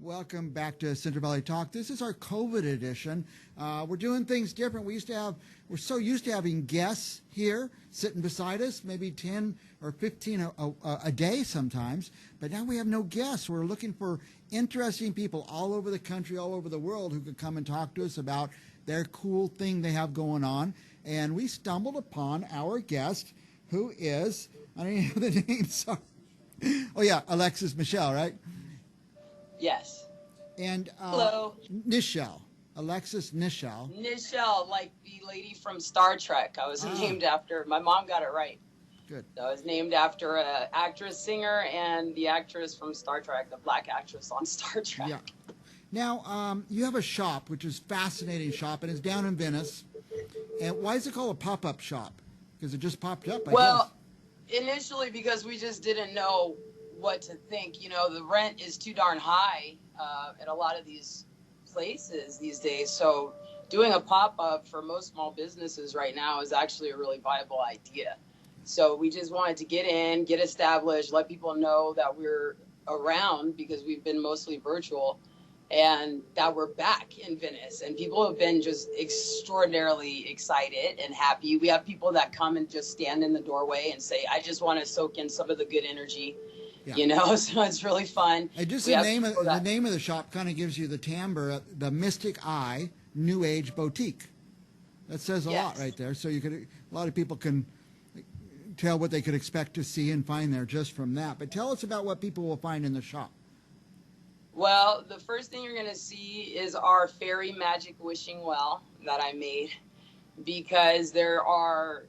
Welcome back to Central Valley Talk. This is our COVID edition. We're doing things different. We're so used to having guests here sitting beside us, maybe 10 or 15 a day sometimes. But now we have no guests. We're looking for interesting people all over the country, all over the world who could come and talk to us about their cool thing they have going on. And we stumbled upon our guest, who is, I don't even know the name, sorry. Oh, yeah, Alexis Michelle, right? Yes. And hello, Nichele, Alexis Nichele. Nichele, like the lady from Star Trek. I was named after. My mom got it right. Good. I was named after an actress, singer, and the actress from Star Trek, the black actress on Star Trek. Yeah. Now, you have a shop, which is a fascinating shop, and it's down in Venice. And why is it called a pop-up shop? Because it just popped up, I guess. Initially because we just didn't know what to think. You know, the rent is too darn high at a lot of these places these days. So doing a pop-up for most small businesses right now is actually a really viable idea. So we just wanted to get in, get established, let people know that we're around because we've been mostly virtual, and that we're back in Venice. And people have been just extraordinarily excited and happy. We have people that come and just stand in the doorway and say, I just want to soak in some of the good energy. Yeah. You know, so it's really fun. And just the name of the shop kind of gives you the timbre, the Mystic Eye New Age Boutique. That says a lot right there. So a lot of people can tell what they could expect to see and find there just from that. But tell us about what people will find in the shop. Well, the first thing you're going to see is our fairy magic wishing well that I made, because there are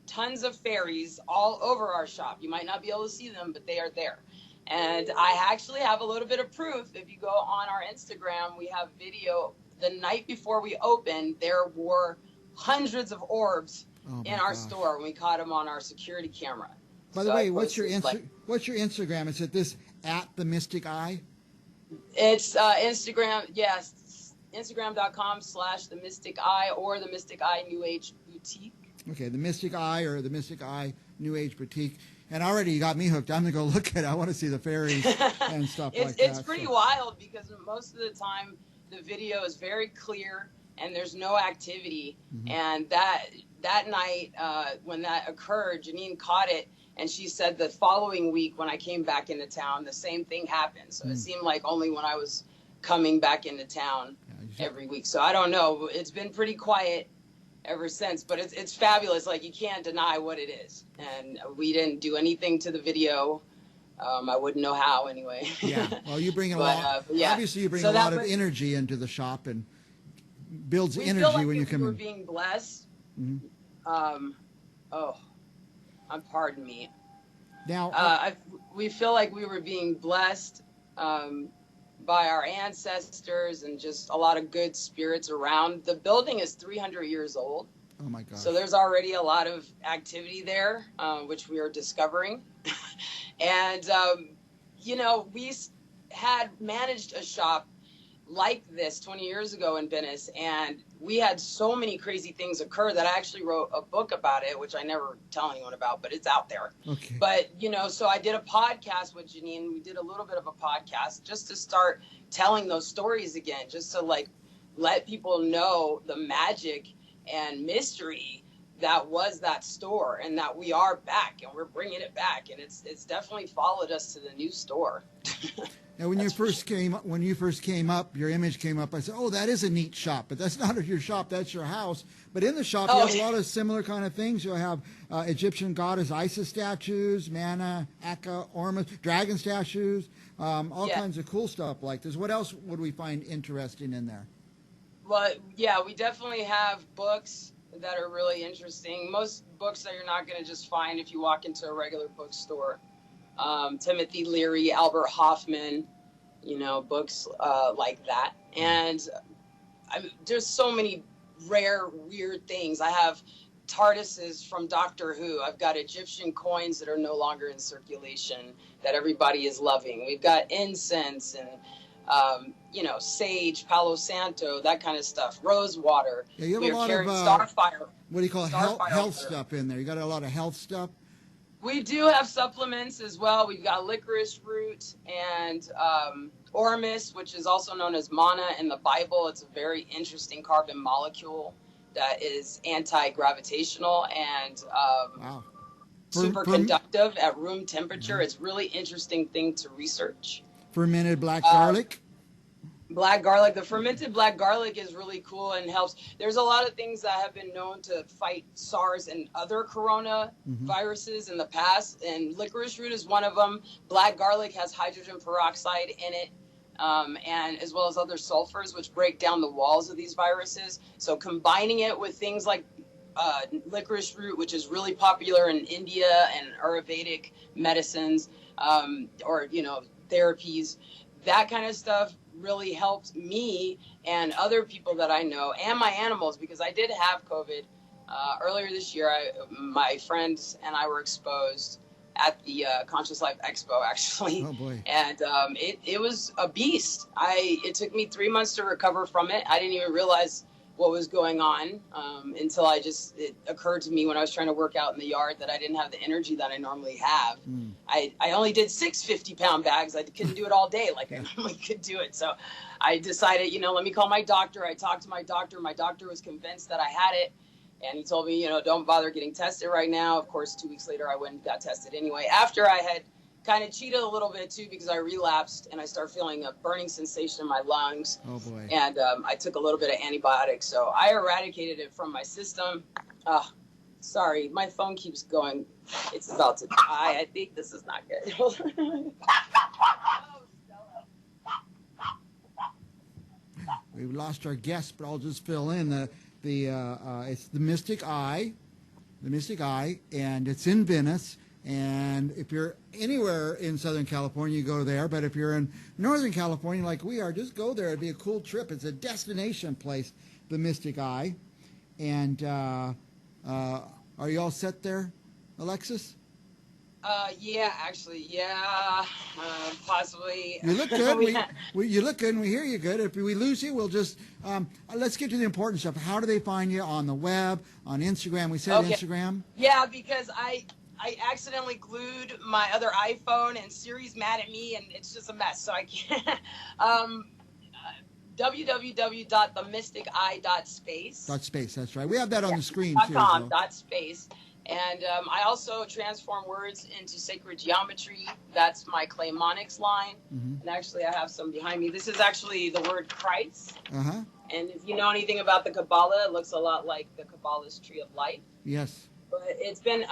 tons of fairies all over our shop. You might not be able to see them, but they are there. And I actually have a little bit of proof. If you go on our Instagram, we have video. The night before we opened, there were hundreds of orbs in our store, and we caught them on our security camera. By the way, what's your Instagram? Is it this @the Mystic Eye? It's Instagram, yes, Instagram.com/the Mystic Eye or the Mystic Eye New Age Boutique. Okay, the Mystic Eye or the Mystic Eye New Age Boutique. And already you got me hooked. I'm going to go look at it. I want to see the fairies and stuff like that. It's pretty wild because most of the time the video is very clear and there's no activity. Mm-hmm. And that night when that occurred, Janine caught it. And she said the following week when I came back into town, the same thing happened. So it seemed like only when I was coming back into town every week. So I don't know. It's been pretty quiet ever since, but it's fabulous. Like, you can't deny what it is. And we didn't do anything to the video. I wouldn't know how anyway. Yeah. Well, you bring a lot. Obviously, you bring a lot of energy into the shop and builds energy feel like when you come in. We're being blessed. Mm-hmm. Pardon me. Now, we feel like we were being blessed by our ancestors and just a lot of good spirits around. The building is 300 years old. Oh my gosh. So there's already a lot of activity there, which we are discovering. And, we had managed a shop like this 20 years ago in Venice, and we had so many crazy things occur that I actually wrote a book about it, which I never tell anyone about, but it's out there. Okay. But, so I did a podcast with Janine. We did a little bit of a podcast just to start telling those stories again, just to let people know the magic and mystery that was that store, and that we are back and we're bringing it back. And it's definitely followed us to the new store. Now, when you first came up, your image came up. I said, "Oh, that is a neat shop," but that's not your shop. That's your house. But in the shop, you have a lot of similar kind of things. You'll have Egyptian goddess Isis statues, Mana, Akka, Ormus, dragon statues, all kinds of cool stuff like this. What else would we find interesting in there? Well, yeah, we definitely have books that are really interesting. Most books that you're not going to just find if you walk into a regular bookstore. Timothy Leary, Albert Hoffman, books like that. And there's so many rare, weird things. I have TARDISes from Doctor Who. I've got Egyptian coins that are no longer in circulation that everybody is loving. We've got incense and, sage, Palo Santo, that kind of stuff, rose water. Yeah, you have a lot of Starfire. What do you call it? Health stuff in there. You got a lot of health stuff. We do have supplements as well. We've got licorice root and Ormus, which is also known as manna in the Bible. It's a very interesting carbon molecule that is anti-gravitational and Wow. superconductive at room temperature. It's really interesting thing to research. Fermented black garlic. Black garlic. The fermented black garlic is really cool and helps. There's a lot of things that have been known to fight SARS and other corona viruses in the past, and licorice root is one of them. Black garlic has hydrogen peroxide in it, and as well as other sulfurs, which break down the walls of these viruses. So combining it with things like licorice root, which is really popular in India and Ayurvedic medicines, or, you know, therapies, that kind of stuff really helped me and other people that I know and my animals, because I did have COVID earlier this year. My friends and I were exposed at the Conscious Life Expo, actually. Oh boy. And it was a beast. It took me 3 months to recover from it. I didn't even realize what was going on until it occurred to me when I was trying to work out in the yard that I didn't have the energy that I normally have. I only did 6 50-pound bags. I couldn't do it all day like I normally could do it. So I decided, you know, let me call my doctor. I talked to my doctor. My doctor was convinced that I had it. And he told me, you know, don't bother getting tested right now. Of course, 2 weeks later, I went and got tested anyway. After I had kind of cheated a little bit too, because I relapsed and I started feeling a burning sensation in my lungs. Oh boy. And I took a little bit of antibiotics, so I eradicated it from my system. Sorry, my phone keeps going. It's about to die. I think this is not good. We've lost our guest, but I'll just fill in it's the Mystic Eye, and it's in Venice. And if you're anywhere in Southern California, you go there. But if you're in Northern California, like we are, just go there. It'd be a cool trip. It's a destination place, the Mystic Eye. And are you all set there, Alexis? Yeah, actually, yeah, possibly. You look good. You look good, and we hear you good. If we lose you, we'll just let's get to the important stuff. How do they find you on the web, on Instagram? We said Okay. Instagram. Yeah, because I accidentally glued my other iPhone, and Siri's mad at me, and it's just a mess. So I can't. www.themysticeye.space. .space. That's right. We have that on the screen too. .com, .space. And I also transform words into sacred geometry. That's my claymonics line. And actually, I have some behind me. This is actually the word Christ. And if you know anything about the Kabbalah, it looks a lot like the Kabbalah's tree of life. Yes. But it's been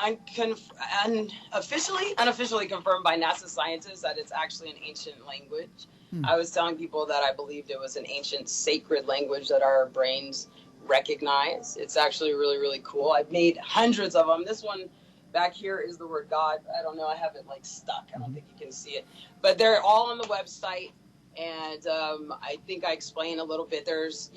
unofficially confirmed by NASA scientists that it's actually an ancient language. I was telling people that I believed it was an ancient sacred language that our brains recognize. It's actually really, really cool. I've made hundreds of them. This one back here is the word God. I don't know. I have it like stuck. I don't think you can see it. But they're all on the website. And I think I explain a little bit. There's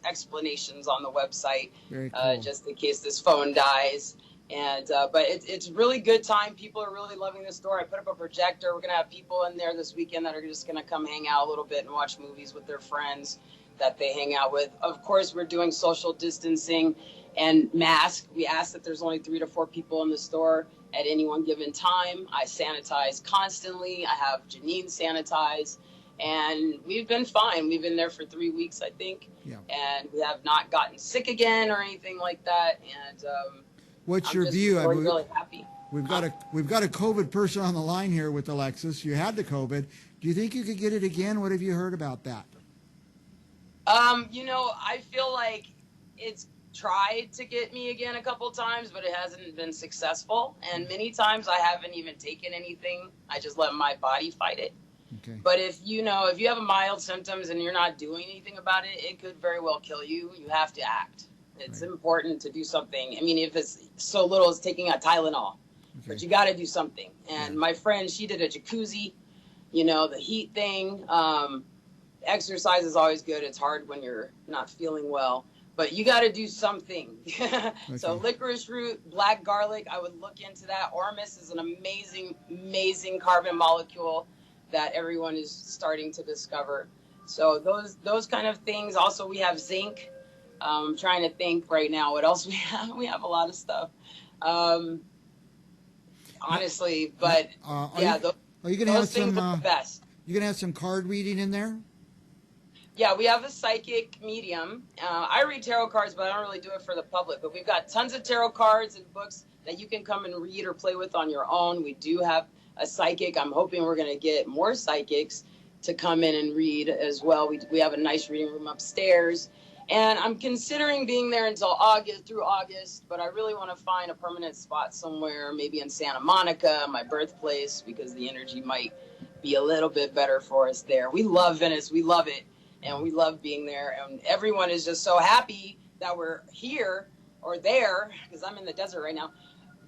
explanations on the website. Very cool. Just in case this phone dies. And but it's really good time. People are really loving the store. I put up a projector. We're gonna have people in there this weekend that are just gonna come hang out a little bit and watch movies with their friends that they hang out with. Of course, we're doing social distancing and mask. We ask that there's only 3 to 4 people in the store at any one given time. I sanitize constantly. I have Janine sanitize. And we've been fine. We've been there for 3 weeks, I think. Yeah. And we have not gotten sick again or anything like that. And what's your view? Really, really happy. We've got a COVID person on the line here with Alexis. You had the COVID. Do you think you could get it again? What have you heard about that? You know, I feel like it's tried to get me again a couple times, but it hasn't been successful. And many times I haven't even taken anything. I just let my body fight it. Okay. But if you have mild symptoms and you're not doing anything about it, it could very well kill you. You have to act. It's important to do something. I mean, if it's so little as taking a Tylenol, but you got to do something. And my friend, she did a jacuzzi, the heat thing. Exercise is always good. It's hard when you're not feeling well, but you got to do something. So licorice root, black garlic, I would look into that. Ormus is an amazing, amazing carbon molecule that everyone is starting to discover. So those kind of things. Also, we have zinc. I'm trying to think right now what else we have. We have a lot of stuff. Honestly, but are you gonna those have things some, are the best. you're going to have some card reading in there? Yeah, we have a psychic medium. I read tarot cards, but I don't really do it for the public. But we've got tons of tarot cards and books that you can come and read or play with on your own. We do have a psychic. I'm hoping we're going to get more psychics to come in and read as well. We have a nice reading room upstairs. And I'm considering being there until through August, but I really want to find a permanent spot somewhere, maybe in Santa Monica, my birthplace, because the energy might be a little bit better for us there. We love Venice. We love it. And we love being there. And everyone is just so happy that we're here or there, because I'm in the desert right now,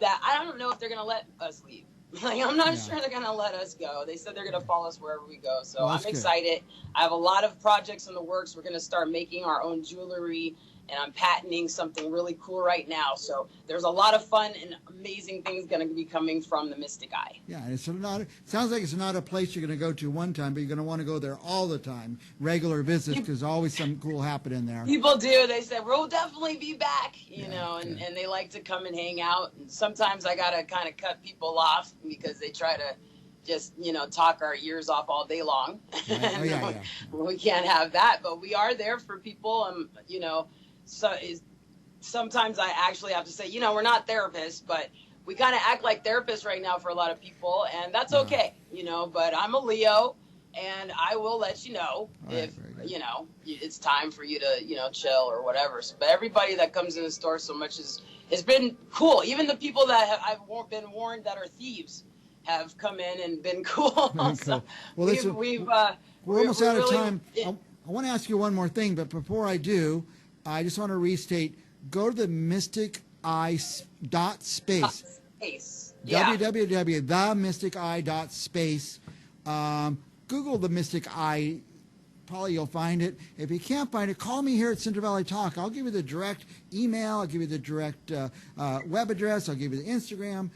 that I don't know if they're going to let us leave. Like, I'm not sure they're going to let us go. They said they're going to follow us wherever we go. So I'm excited. I have a lot of projects in the works. We're going to start making our own jewelry, and I'm patenting something really cool right now. So there's a lot of fun and amazing things going to be coming from the Mystic Eye. Yeah, and sounds like it's not a place you're going to go to one time, but you're going to want to go there all the time, regular visits, because always something cool happening there. People do. They said, we'll definitely be back, you know, and they like to come and hang out. And sometimes I got to kind of cut people off because they try to just, talk our ears off all day long. Right. We can't have that, but we are there for people, So sometimes I actually have to say, we're not therapists, but we kind of act like therapists right now for a lot of people, and that's okay, but I'm a Leo, and I will let you know if, it's time for you to, chill or whatever. So, but everybody that comes in the store so much it's been cool. Even the people that I've been warned that are thieves have come in and been cool. Very So cool. Well, we're almost out of time. I want to ask you one more thing, but before I do, I just want to restate, go to the Mystic Eye .space. www.themysticeye.space. Google the Mystic Eye. Probably you'll find it. If you can't find it, call me here at Central Valley Talk. I'll give you the direct email. I'll give you the direct web address. I'll give you the Instagram.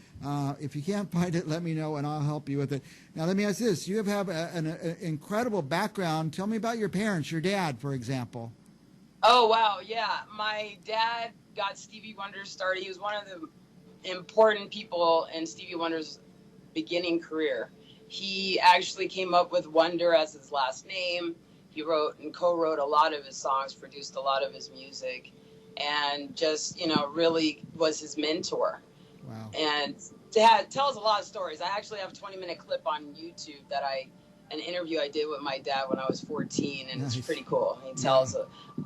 If you can't find it, let me know, and I'll help you with it. Now, let me ask this. You have an incredible background. Tell me about your parents, your dad, for example. Oh, wow. Yeah. My dad got Stevie Wonder started. He was one of the important people in Stevie Wonder's beginning career. He actually came up with Wonder as his last name. He wrote and co-wrote a lot of his songs, produced a lot of his music, and just, really was his mentor. Wow. And Dad tells a lot of stories. I actually have a 20-minute clip on YouTube an interview I did with my dad when I was 14, and It's pretty cool. He tells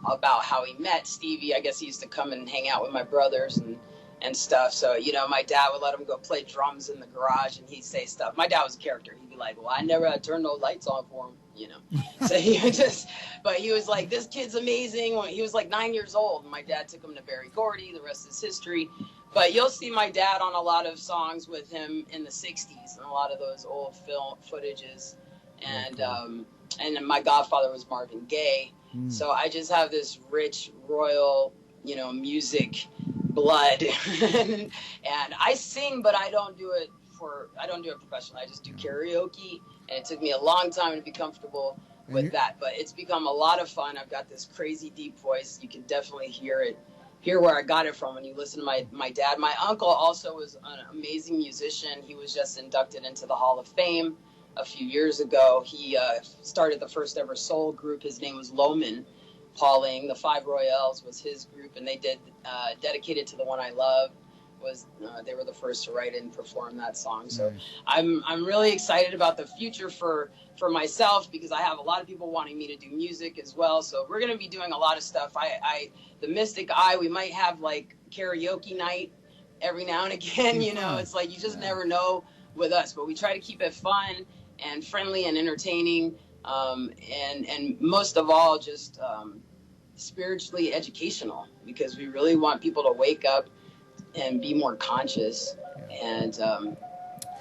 about how he met Stevie. I guess he used to come and hang out with my brothers and stuff. So, my dad would let him go play drums in the garage, and he'd say stuff. My dad was a character. He'd be like, well, I never had turned no lights on for him, So he was like, this kid's amazing. When he was like 9 years old, my dad took him to Berry Gordy. The rest is history. But you'll see my dad on a lot of songs with him in the 60s and a lot of those old film footages. And my godfather was Marvin Gaye. So I just have this rich, royal, music blood. And I sing, but I don't do it professionally. I just do karaoke, and it took me a long time to be comfortable with that. But it's become a lot of fun. I've got this crazy deep voice. You can definitely hear where I got it from when you listen to my dad. My uncle also was an amazing musician. He was just inducted into the Hall of Fame a few years ago. He started the first ever soul group. His name was Loman Pauling. The Five Royales was his group, and they did Dedicated to the One I Love. They were the first to write and perform that song. So I'm really excited about the future for myself, because I have a lot of people wanting me to do music as well. So we're going to be doing a lot of stuff. The Mystic Eye, we might have like karaoke night every now and again. It's like you just never know with us, but we try to keep it fun and friendly and entertaining, and most of all, just spiritually educational, because we really want people to wake up and be more conscious and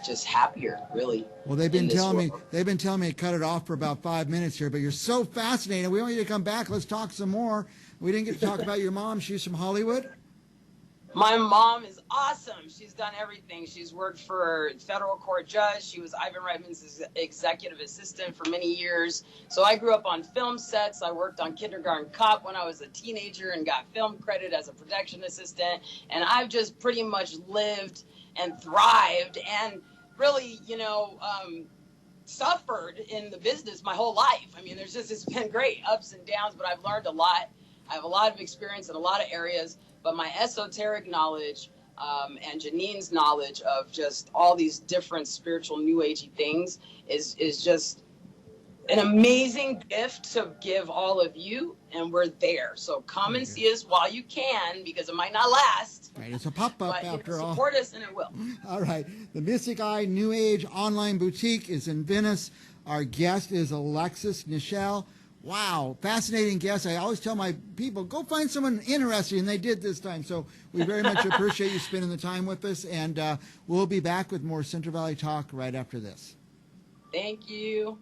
just happier, really. Well, they've been telling me to cut it off for about 5 minutes here, but you're so fascinating. We want you to come back. Let's talk some more. We didn't get to talk about your mom. She's from Hollywood. My mom is awesome. She's done everything. She's worked for federal court judge. She was Ivan Reitman's executive assistant for many years. So I grew up on film sets. I worked on Kindergarten Cop when I was a teenager and got film credit as a production assistant. And I've just pretty much lived and thrived and really, suffered in the business my whole life. I mean, it's been great ups and downs, but I've learned a lot. I have a lot of experience in a lot of areas, but my esoteric knowledge and Janine's knowledge of just all these different spiritual new agey things is just an amazing gift to give all of you, and we're there. So come and see us while you can, because it might not last. Right, it's a pop-up after all. Support us and it will. All right. The Mystic Eye New Age Online Boutique is in Venice. Our guest is Alexis Nichele. Wow, fascinating guest. I always tell my people, go find someone interesting, and they did this time. So we very much appreciate you spending the time with us, and we'll be back with more Central Valley Talk right after this. Thank you.